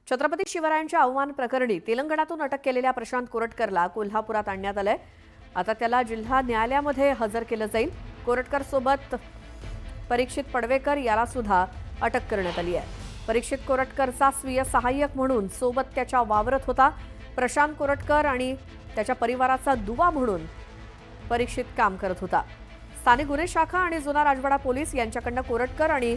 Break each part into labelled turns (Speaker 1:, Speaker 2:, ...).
Speaker 1: छत्रपती शिवरायांच्या अवमान प्रकरणी तेलंगणातून अटक केलेल्या प्रशांत कोरटकरला कोल्हापुरात आणण्यात आलंय। आता त्याला जिल्हा न्यायालयामध्ये हजर केलं जाईल। कोरटकर सोबत परीक्षित पडवेकर याला सुद्धा अटक करण्यात आली आहे। परीक्षित कोरटकरचा स्वीय सहाय्यक म्हणून सोबत त्याच्या वावरत होता। प्रशांत कोरटकर आणि त्याच्या परिवाराचा दुवा म्हणून परीक्षित काम करत होता। स्थानिक गुन्हे शाखा आणि जुना राजवाडा पोलीस यांच्याकडून कोरटकर आणि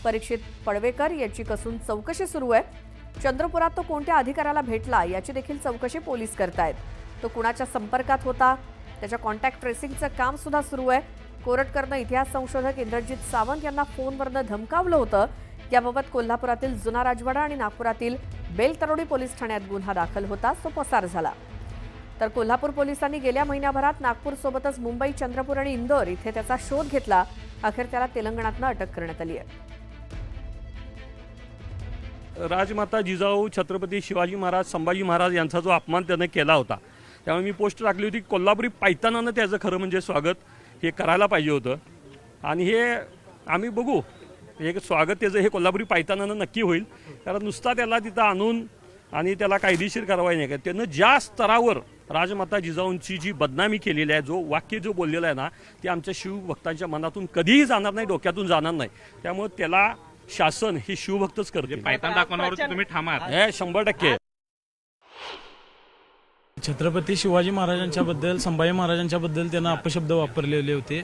Speaker 1: परीक्षित पडवेकर याची कसून चौकशी सुरू आहे। चंद्रपुरात तो कोणत्या अधिकाऱ्याला भेटला याची देखील चौकशी पोलीस करतायत। तो कुणाच्या संपर्कात होता त्याच्या कॉन्टॅक्ट ट्रेसिंगचं काम सुद्धा सुरू आहे। कोरटकरनं इतिहास संशोधक इंद्रजित सावंत यांना फोनवरून धमकावलं होतं। याबाबत कोल्हापुरातील जुना राजवाडा आणि नागपुरातील बेलतरोडी पोलीस ठाण्यात गुन्हा दाखल होता, तो पसार झाला। तर कोल्हापूर पोलिसांनी गेल्या महिन्याभरात नागपूरसोबतच मुंबई, चंद्रपूर आणि इंदोर इथे त्याचा शोध घेतला। अखेर त्याला तेलंगणातनं अटक करण्यात आली आहे।
Speaker 2: राजमाता जिजाऊ छत्रपती शिवाजी महाराज, संभाजी महाराज यांचा जो अपमान त्याने केला होता, त्यामुळे मी पोस्ट टाकली होती। कोल्हापुरी पायतानानं त्याचं खरं म्हणजे स्वागत हे करायला पाहिजे होतं आणि हे आम्ही बघू, एक स्वागत त्याचं हे कोल्हापुरी पायतानानं नक्की होईल। कारण नुसता त्याला तिथं आणून आणि त्याला कायदेशीर कारवाई नाही का, त्यानं ज्या स्तरावर राजमाता जिजाऊंची जी बदनामी केलेली आहे, जो वाक्य जो बोललेला आहे ना, ते आमच्या शिवभक्तांच्या मनातून कधीही जाणार नाही, डोक्यातून जाणार नाही। त्यामुळे त्याला शासन हे शिवभक्तच करते।
Speaker 3: पायतान दाखवण्यावर तुम्ही ठाम आहात?
Speaker 2: हे 100%।
Speaker 4: छत्रपती शिवाजी महाराजांच्या बद्दल, संभाजी महाराजांच्या बद्दल त्यांना अपशब्द वापरलेले होते।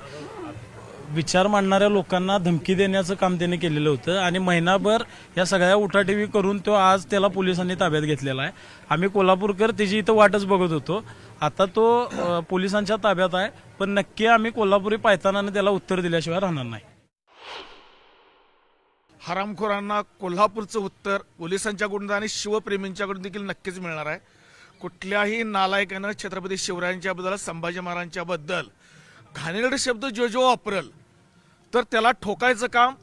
Speaker 4: विचार मांडणाऱ्या लोकांना धमकी देण्याचं काम त्याने केलेलं होतं आणि महिनाभर या सगळ्या उठाठेवी करून तो आज त्याला पोलिसांनी ताब्यात घेतलेला आहे। आम्ही कोल्हापूरकर त्याची इथं वाटच बघत होतो। आता तो पोलिसांच्या ताब्यात आहे, पण नक्की आम्ही कोल्हापुरी पायतानाने त्याला उत्तर दिल्याशिवाय राहणार नाही।
Speaker 5: हरामखोरांना कोल्हापूरचं उत्तर पोलिसांच्याकडून आणि शिवप्रेमींच्याकडून देखील नक्कीच मिळणार आहे। कुठल्याही नालायकानं छत्रपती शिवरायांच्या बद्दल, संभाजी महाराजांच्या बद्दल घाणेरडे शब्द जो वापरल तर त्याला ठोकायचं काम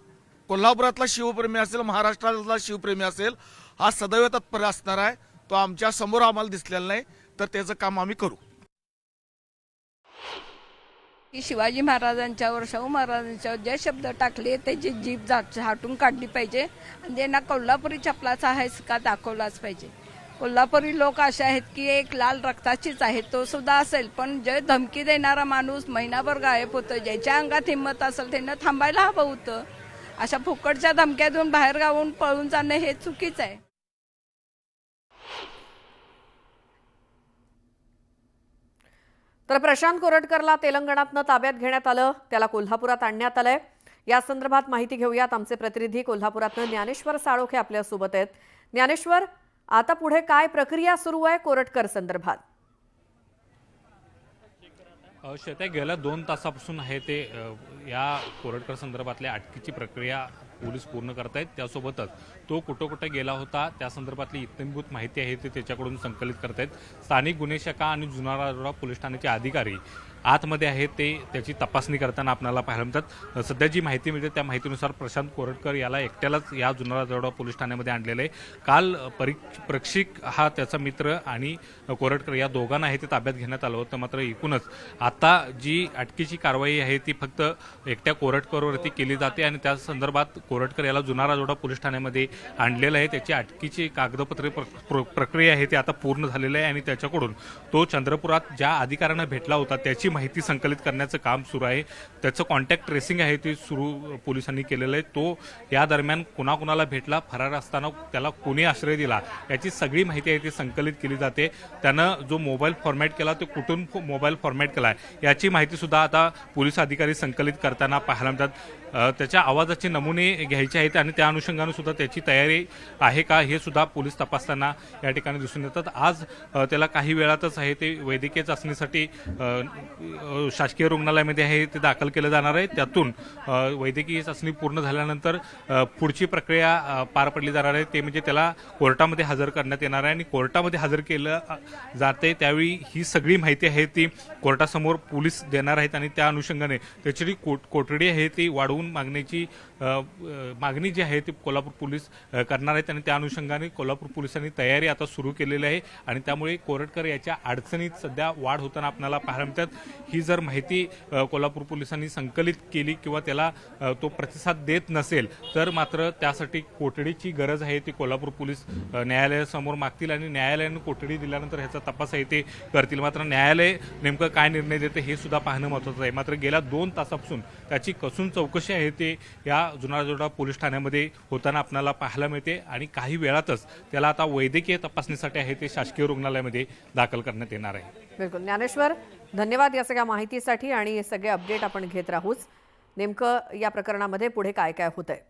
Speaker 5: कोल्हापुरातला शिवप्रेमी असेल, महाराष्ट्रातला शिवप्रेमी असेल, हा सदैव तत्पर असणार आहे। तो आमच्या समोर आम्हाला दिसलेला नाही, तर त्याचं काम आम्ही करू।
Speaker 6: शिवाजी महाराजांच्यावर, शाहू महाराजांच्यावर जे शब्द टाकले त्याची जीभ झाटून काढली पाहिजे आणि त्यांना कोल्हापुरी चपलाचा आहे का दाखवलाच पाहिजे। कोल्हापुरी लोक असे आहेत की एक लाल रक्ताचीच आहेत, तो सुद्धा असेल, पण जे धमकी देणारा माणूस महिनाभर गायब होतं, ज्याच्या अंगात हिंमत असेल त्यांना थांबायला हवं होतं। अशा फुकटच्या धमक्या देऊन बाहेर गावून पळून जाणं हे चुकीचं आहे।
Speaker 1: तर प्रशांत कोरटकरला तेलंगणातनं ताब्यात घेण्यात आलं, त्याला कोल्हापुरात आणण्यात आलंय। या संदर्भात माहिती घेऊयात। आमचे प्रतिनिधी कोल्हापुरातनं ज्ञानेश्वर साळोखे आपल्यासोबत आहेत। ज्ञानेश्वर, आता पुढे काय प्रक्रिया सुरू आहे कोरटकर संदर्भात?
Speaker 3: श्वेता, गेल्या 2 तासापासून आहे ते या कोरटकर संदर्भातल्या अटकेची प्रक्रिया पोलीस पूर्ण करतायत। त्यासोबतच तो कुठं कुठं गेला होता त्या संदर्भातली इत्थंभूत माहिती आहे ते त्याच्याकडून संकलित करतायत। स्थानिक गुन्हे शाखा आणि जुना राजवाडा पोलीस ठाण्याचे अधिकारी आतमध्ये आहेत, ते त्याची तपासणी करताना आपल्याला पाहायला मिळतात। सध्या जी माहिती मिळते त्या माहितीनुसार प्रशांत कोरटकर याला एकट्यालाच या जुना राजवाडा पोलीस ठाण्यामध्ये आणलेलं आहे। काल परीक्षित हा त्याचा मित्र आणि कोरटकर या दोघांना आहे ते ताब्यात घेण्यात आलं होतं। मात्र एकूणच आता जी अटकेची कारवाई आहे ती फक्त एकट्या कोरटकरवरती केली जाते आणि त्या संदर्भात कोरटकर याला जुना राजवाडा पोलीस ठाण्यामध्ये आणलेलं आहे। त्याची अटकेची कागदपत्रे प्रक्रिया आहे ती आता पूर्ण झालेली आहे आणि त्याच्याकडून तो चंद्रपुरात ज्या अधिकाऱ्यांना भेटला होता त्याची माहिती संकलित करण्याचं काम सुरू आहे। त्याचं कॉन्टॅक्ट ट्रेसिंग आहे ते सुरू पोलिसांनी केलेलं आहे। तो या दरम्यान कुणाकुणाला भेटला, फरार असताना त्याला कोणी आश्रय दिला, याची सगळी माहिती आहे ती संकलित केली जाते। त्यानं जो मोबाईल फॉर्मॅट केला तो कुठून मोबाईल फॉर्मॅट केला याची माहिती सुद्धा आता पोलीस अधिकारी संकलित करताना पाहायला मिळतात। त्याच्या आवाजाचे नमुने घ्यायचे आहेत आणि त्या अनुषंगाने सुद्धा त्याची तयारी आहे का हे सुद्धा पोलीस तपासताना या ठिकाणी दिसून येतात। आज त्याला काही वेळातच आहे ते वैद्यकीय चाचणीसाठी शासकीय रुग्णालयामध्ये आहे ते दाखल केलं जाणार आहे। त्यातून वैद्यकीय चाचणी पूर्ण झाल्यानंतर पुढची प्रक्रिया पार पडली जाणार आहे, ते म्हणजे त्याला कोर्टामध्ये हजर करण्यात येणार आहे आणि कोर्टामध्ये हजर केलं जाते त्यावेळी ही सगळी माहिती आहे ती कोर्टासमोर पोलीस देणार आहेत आणि त्या अनुषंगाने त्याची कोठडी आहे ती वाढवून घेऊन मागणी जी आहे ती कोल्हापूर पोलीस करणार आहेत आणि त्या अनुषंगाने कोल्हापूर पोलिसांनी तयारी आता सुरू केलेली आहे आणि त्यामुळे कोरटकर याच्या अडचणीत सध्या वाढ होताना आपल्याला पाहायला मिळतात। ही जर माहिती कोल्हापूर पोलिसांनी संकलित केली किंवा त्याला तो प्रतिसाद देत नसेल तर मात्र त्यासाठी कोठडीची गरज आहे ती कोल्हापूर पोलीस न्यायालयासमोर मागतील आणि न्यायालयाने कोठडी दिल्यानंतर ह्याचा तपास आहे ते करतील। मात्र न्यायालय नेमकं काय निर्णय देते हे सुद्धा पाहणं महत्त्वाचं आहे। मात्र गेल्या 2 तासापासून त्याची कसून चौकशी आहे ते या जुनारजोडा पोलीस ठाण्यामध्ये होताना आपल्याला पाहायला मिळते आणि काही वेळातच त्याला आता वैद्यकीय तपासणीसाठी आहे ते शासकीय रुग्णालयामध्ये दाखल करण्यात येणार आहे।
Speaker 1: बिलकुल ज्ञानेश्वर, धन्यवाद या सगळ्या माहितीसाठी आणि सगळे अपडेट आपण घेत राहूच नेमकं या प्रकरणामध्ये पुढे काय काय होतंय।